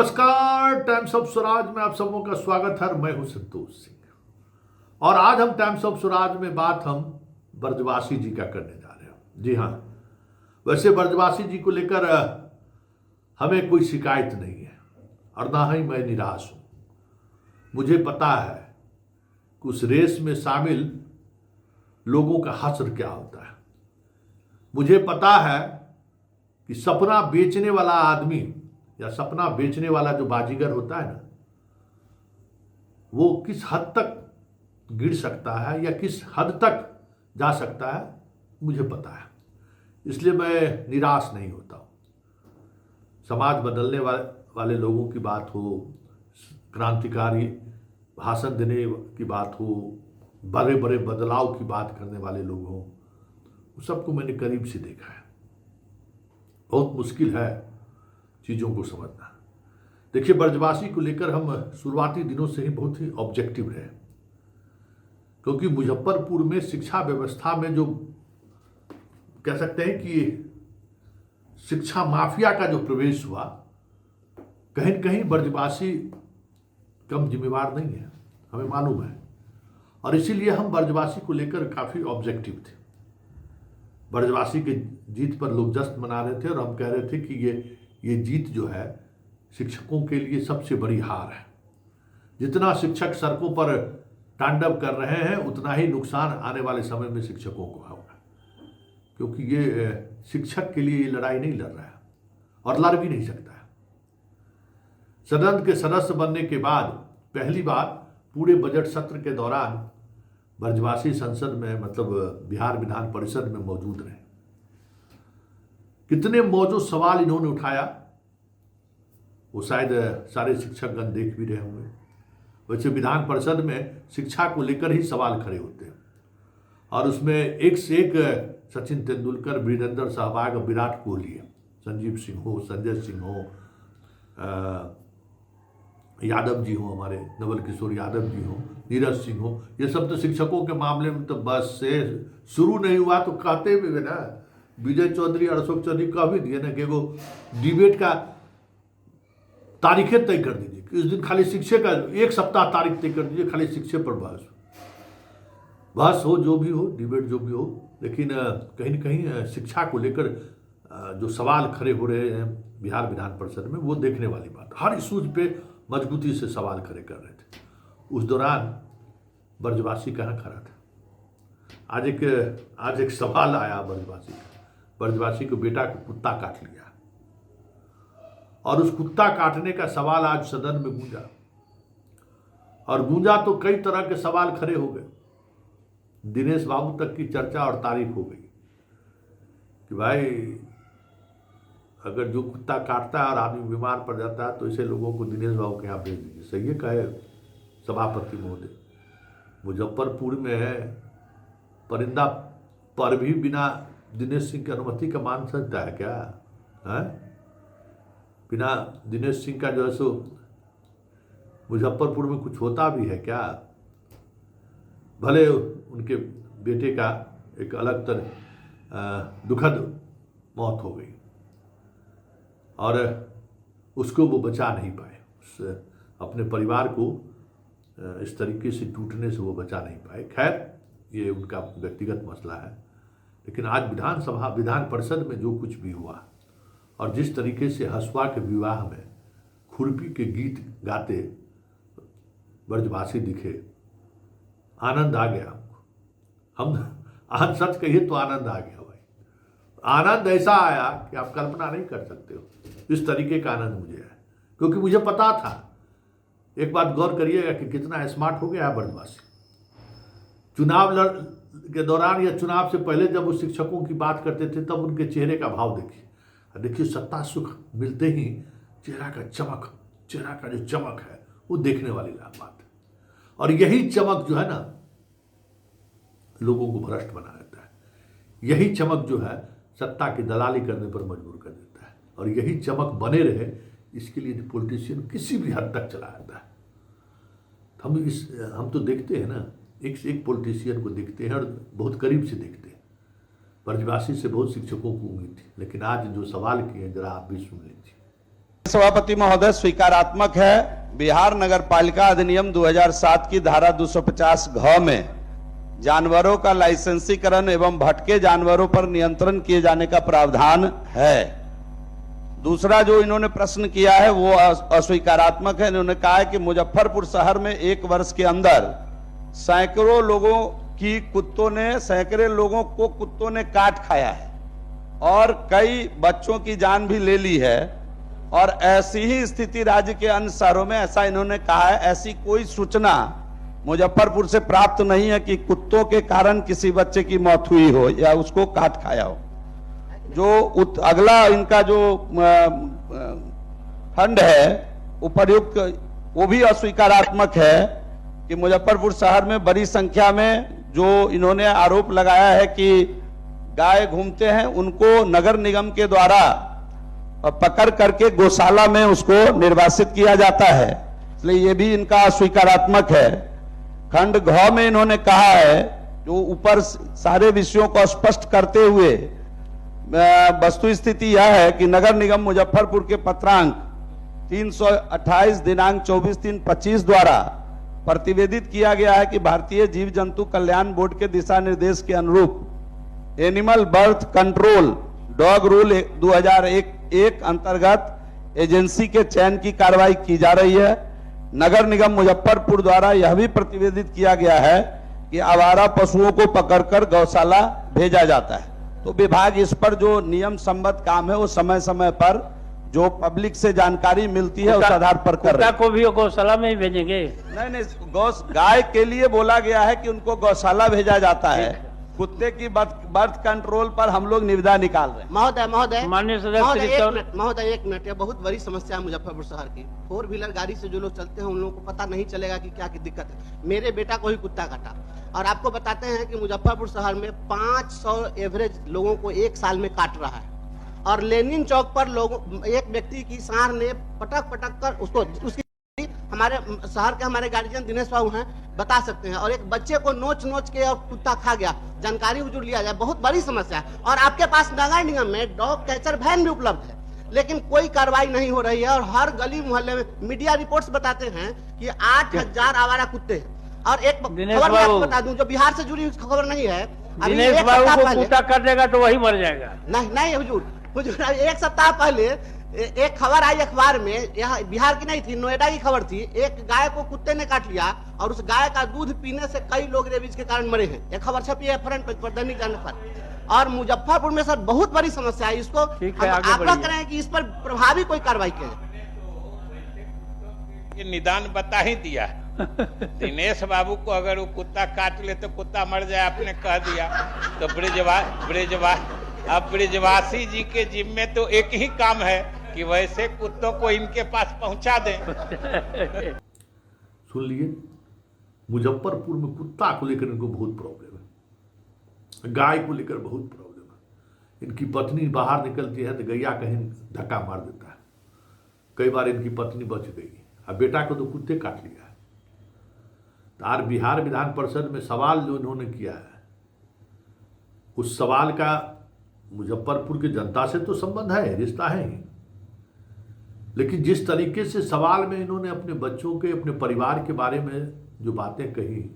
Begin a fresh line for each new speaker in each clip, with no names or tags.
नमस्कार, times of Swaraj में आप सबों का स्वागत है। मैं हूं संतोष सिंह और आज हम टाइम्स ऑफ स्वराज में बात हम ब्रजवासी जी का करने जा रहे हैं। जी हाँ, वैसे ब्रजवासी जी को लेकर हमें कोई शिकायत नहीं है और ना ही मैं निराश हूं। मुझे पता है कि उस रेस में शामिल लोगों का हश्र क्या होता है। मुझे पता है कि सपना बेचने वाला आदमी या सपना बेचने वाला जो बाजीगर होता है ना, वो किस हद तक गिर सकता है या किस हद तक जा सकता है, मुझे पता है। इसलिए मैं निराश नहीं होता हूँ। समाज बदलने वाले लोगों की बात हो, क्रांतिकारी भाषण देने की बात हो, बड़े बड़े बदलाव की बात करने वाले लोग हों, उस सबको मैंने करीब से देखा है। बहुत मुश्किल है चीज़ों को समझना। देखिए, ब्रजवासी को लेकर हम शुरुआती दिनों से ही बहुत ही ऑब्जेक्टिव रहे, क्योंकि मुजफ्फरपुर में शिक्षा व्यवस्था में जो कह सकते हैं कि शिक्षा माफिया का जो प्रवेश हुआ, कहीं न कहीं ब्रजवासी कम जिम्मेवार नहीं है, हमें मालूम है। और इसीलिए हम ब्रजवासी को लेकर काफ़ी ऑब्जेक्टिव थे। ब्रजवासी के जीत पर लोग जश्न मना रहे थे और हम कह रहे थे कि ये जीत जो है शिक्षकों के लिए सबसे बड़ी हार है। जितना शिक्षक सड़कों पर तांडव कर रहे हैं, उतना ही नुकसान आने वाले समय में शिक्षकों को होगा, क्योंकि ये शिक्षक के लिए ये लड़ाई नहीं लड़ रहा है और लड़ भी नहीं सकता है। सदन के सदस्य बनने के बाद पहली बार पूरे बजट सत्र के दौरान ब्रजवासी संसद में, मतलब बिहार विधान परिषद में मौजूद रहे। कितने मौजूद सवाल इन्होंने उठाया, वो शायद सारे शिक्षकगण देख भी रहे होंगे। वैसे विधान परिषद में शिक्षा को लेकर ही सवाल खड़े होते हैं और उसमें एक से एक सचिन तेंदुलकर, वीरेंद्र सहवाग, विराट कोहली, संजीव सिंह हो, संजय सिंह हो, यादव जी हो, हमारे नवल किशोर यादव जी हो, नीरज सिंह हो, ये सब तो शिक्षकों के मामले में तो बस से शुरू नहीं हुआ तो कहते भी है ना। विजय चौधरी और अशोक चौधरी कह भी दिए ना कि वो डिबेट का तारीखें तय कर दीजिए, इस दिन खाली शिक्षे का एक सप्ताह तारीख तय कर दीजिए, खाली शिक्षे पर बहस हो, जो भी हो, डिबेट जो भी हो। लेकिन कहीं न कहीं शिक्षा को लेकर जो सवाल खड़े हो रहे हैं बिहार विधान परिषद में, वो देखने वाली बात। हर इशूज पे मजबूती से सवाल खड़े कर रहे थे। उस दौरान ब्रजवासी कहाँ खड़ा था। आज एक सवाल आया ब्रजवासी को बेटा को कुत्ता काट लिया और उस कुत्ता काटने का सवाल आज सदन में गूंजा, और गूंजा तो कई तरह के सवाल खड़े हो गए। दिनेश बाबू तक की चर्चा और तारीफ हो गई कि भाई, अगर जो कुत्ता काटता है और आदमी बीमार पड़ जाता है तो ऐसे लोगों को दिनेश बाबू के यहाँ भेज दीजिए। सही है, कहे सभापति महोदय। मुजफ्फरपुर में है, परिंदा पर भी बिना दिनेश सिंह की अनुमति का मान सकता है क्या? है बिना दिनेश सिंह का जो है सो मुजफ्फरपुर में कुछ होता भी है क्या? भले उनके बेटे का एक अलग तरह दुखद मौत हो गई और उसको वो बचा नहीं पाए, अपने परिवार को इस तरीके से टूटने से वो बचा नहीं पाए। खैर, ये उनका व्यक्तिगत मसला है। लेकिन आज विधान परिषद में जो कुछ भी हुआ और जिस तरीके से हसुआ के विवाह में खुरपी के गीत गाते ब्रजवासी दिखे, आनंद आ गया हमको। हम आज सच कहिए तो आनंद आ गया भाई। आनंद ऐसा आया कि आप कल्पना नहीं कर सकते हो। इस तरीके का आनंद मुझे है, क्योंकि मुझे पता था। एक बात गौर करिएगा कि कितना स्मार्ट हो गया है ब्रजवासी। चुनाव के दौरान या चुनाव से पहले जब वो शिक्षकों की बात करते थे, तब उनके चेहरे का भाव देखिए सत्ता सुख मिलते ही चेहरा का जो चमक है, वो देखने वाली बात है। और यही चमक जो है ना, लोगों को भ्रष्ट बना देता है। यही चमक जो है सत्ता की दलाली करने पर मजबूर कर देता है। और यही चमक बने रहे, इसके लिए पॉलिटिशियन किसी भी हद तक चला जाता है। हम तो देखते हैं ना, एक पॉलिटिशियन को देखते हैं और बहुत करीब से देखते हैं। ब्रजवासी से बहुत शिक्षकों को उम्मीद थी, लेकिन आज जो सवाल किए जरा आप भी सुन लीजिए।
सभापति महोदय, स्वीकारात्मक है। बिहार नगर पालिका अधिनियम 2007 की धारा 250 घ में जानवरों का लाइसेंसीकरण एवं भटके जानवरों पर नियंत्रण किए जाने का प्रावधान है। दूसरा जो इन्होंने प्रश्न किया है वो अस्वीकारात्मक है। इन्होंने कहा है कि मुजफ्फरपुर शहर में 1 वर्ष के अंदर सैकड़ों लोगों को कुत्तों ने काट खाया है और कई बच्चों की जान भी ले ली है, और ऐसी ही स्थिति राज्य के अन्य शहरों में, ऐसा इन्होंने कहा है। ऐसी कोई सूचना मुजफ्फरपुर से प्राप्त नहीं है कि कुत्तों के कारण किसी बच्चे की मौत हुई हो या उसको काट खाया हो। जो अगला इनका जो खंड है उपर्युक्त, वो भी अस्वीकारात्मक है कि मुजफ्फरपुर शहर में बड़ी संख्या में जो इन्होंने आरोप लगाया है कि गाय घूमते हैं, उनको नगर निगम के द्वारा पकड़ करके गौशाला में उसको निर्वासित किया जाता है, इसलिए ये भी इनका अस्वीकारात्मक है। खंड घ में इन्होंने कहा है, जो ऊपर सारे विषयों को स्पष्ट करते हुए वस्तु स्थिति यह है कि नगर निगम मुजफ्फरपुर के पत्रांक 328 दिनांक 24/3/25 द्वारा प्रतिवेदित किया गया है कि भारतीय जीव जंतु कल्याण बोर्ड के दिशा निर्देश के अनुरूप animal birth control dog rule 2001 अंतर्गत एजेंसी के चयन की कार्रवाई की जा रही है। नगर निगम मुजफ्फरपुर द्वारा यह भी प्रतिवेदित किया गया है कि आवारा पशुओं को पकड़कर गौशाला भेजा जाता है। तो विभाग इस पर जो नियम संबद्ध काम है वो समय समय पर जो पब्लिक से जानकारी मिलती है उस आधार पर कर रहे हैं।
को भी गौशाला में ही भेजेंगे?
नहीं, गाय के लिए बोला गया है कि उनको गौशाला भेजा जाता है। कुत्ते की बर्थ कंट्रोल पर हम लोग निविदा निकाल रहे हैं।
महोदय
माननीय सदस्य
महोदय 1 मिनट, यह बहुत बड़ी समस्या है मुजफ्फरपुर शहर की। 4 व्हीलर गाड़ी से जो लोग चलते हैं उन लोगों को पता नहीं चलेगा कि क्या की दिक्कत है। मेरे बेटा को ही कुत्ता काटा, और आपको बताते हैं कि मुजफ्फरपुर शहर में 500 एवरेज लोगों को 1 साल में काट रहा है, और लेनिन चौक पर एक व्यक्ति की सांड ने पटक कर उसको, उसकी हमारे शहर के हमारे गार्जियन दिनेश बाबू हैं, बता सकते हैं, और एक बच्चे को नोच के और कुत्ता खा गया। जानकारी हुजूर लिया जाए, बहुत बड़ी समस्या है। और आपके पास नगर निगम में डॉग कैचर वैन भी उपलब्ध है, लेकिन कोई कार्रवाई नहीं हो रही है। और हर गली मोहल्ले में मीडिया रिपोर्ट्स बताते हैं कि 8000 आवारा कुत्ते हैं। और एक खबर मैं आपको बता दूं जो बिहार से जुड़ी खबर नहीं है,
दिनेश बाबू को कुत्ता काट देगा तो वही मर जाएगा।
नहीं हुजूर, 1 सप्ताह पहले एक खबर आई अखबार में, यहाँ बिहार की नहीं थी, नोएडा की खबर थी। एक गाय को कुत्ते ने काट लिया और उस गाय का दूध पीने से कई लोग रेबीज के कारण मरे हैं। एक खबर छपी है फ्रंट पेज पर, दैनिक जागरण पर। और मुजफ्फरपुर में सर बहुत बड़ी समस्या है, इसको आग्रह करें कि इस पर प्रभावी कोई कार्रवाई की जाए।
ये निदान बता ही दिया दिनेश बाबू को अगर वो कुत्ता काट ले तो कुत्ता मर जाए, आपने कह दिया। तो ब्रिजवासी जी के जिम्मे तो एक ही काम है कि वैसे कुत्तों को इनके पास पहुंचा दें।
सुन लिए, मुजफ्फरपुर में कुत्ता को लेकर इनको बहुत प्रॉब्लम है, गाय को लेकर बहुत प्रॉब्लम है। इनकी पत्नी बाहर निकलती है तो गैया कहीं धक्का मार देता है। कई बार इनकी पत्नी बच गई, अब बेटा को तो कुत्ते काट लिया है। तो बिहार विधान परिषद में सवाल जो इन्होंने किया है, उस सवाल का मुजफ्फरपुर की जनता से तो संबंध है, रिश्ता है ही, लेकिन जिस तरीके से सवाल में इन्होंने अपने बच्चों के, अपने परिवार के बारे में जो बातें कही,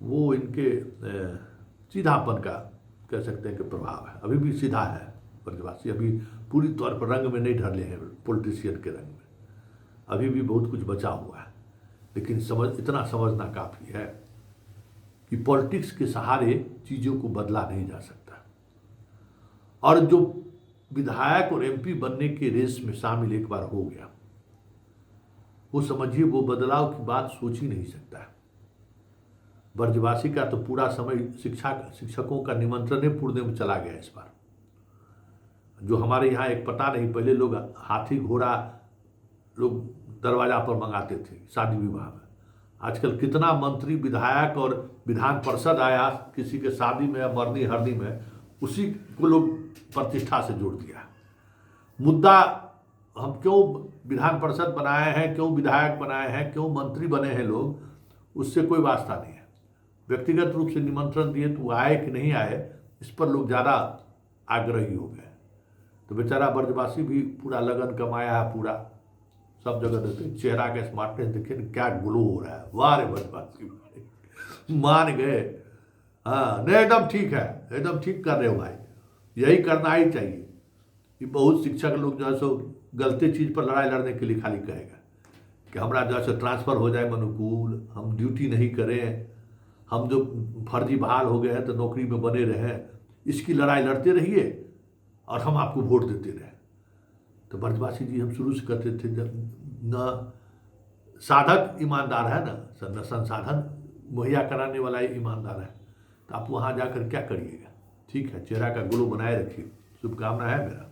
वो इनके सीधापन का कह सकते हैं कि प्रभाव है। अभी भी सीधा है ब्रजवासी, अभी पूरी तौर पर रंग में नहीं ढले हैं पॉलिटिशियन के रंग में, अभी भी बहुत कुछ बचा हुआ है। लेकिन इतना समझना काफ़ी है कि पॉलिटिक्स के सहारे चीज़ों को बदला नहीं जा सकता। और जो विधायक और एमपी बनने के रेस में शामिल एक बार हो गया, वो समझिए वो बदलाव की बात सोच ही नहीं सकता है। ब्रजवासी का तो पूरा समय शिक्षकों का निमंत्रण ही पुणे में चला गया इस बार। जो हमारे यहाँ एक पता नहीं, पहले लोग हाथी घोड़ा लोग दरवाजा पर मंगाते थे शादी विवाह में। आजकल कितना मंत्री, विधायक और विधान परिषद आया किसी के शादी में या मरनी हरनी में, उसी को लोग प्रतिष्ठा से जोड़ दिया। मुद्दा हम क्यों विधान परिषद बनाए हैं, क्यों विधायक बनाए हैं, क्यों मंत्री बने हैं लोग, उससे कोई वास्ता नहीं है। व्यक्तिगत रूप से निमंत्रण दिए तो वो आए कि नहीं आए, इस पर लोग ज़्यादा आग्रही हो गए। तो बेचारा ब्रजवासी भी पूरा लगन कमाया है, पूरा सब जगह देते, चेहरा के स्मार्टनेस देखिए ना, क्या ग्लो हो रहा है, वाह रे ब्रजवासी मान गए। हाँ नहीं, एकदम ठीक है, एकदम ठीक कर रहे हो भाई, यही करना ही चाहिए। ये बहुत शिक्षक लोग जो है सो गलती चीज़ पर लड़ाई लड़ने के लिए खाली कहेगा कि हमारा जो है सो ट्रांसफ़र हो जाए अनुकूल, हम ड्यूटी नहीं करें, हम जो फर्जी बहाल हो गए हैं तो नौकरी में बने रहें, इसकी लड़ाई लड़ते रहिए और हम आपको वोट देते रहें। तो ब्रजवासी जी हम शुरू से करते थे, जब न साधक ईमानदार है न संसाधन मुहैया कराने वाला ही ईमानदार है, तो आप वहाँ जाकर क्या करिएगा। ठीक है, चेहरा का ग्लो बनाए रखिए, शुभकामना है मेरा।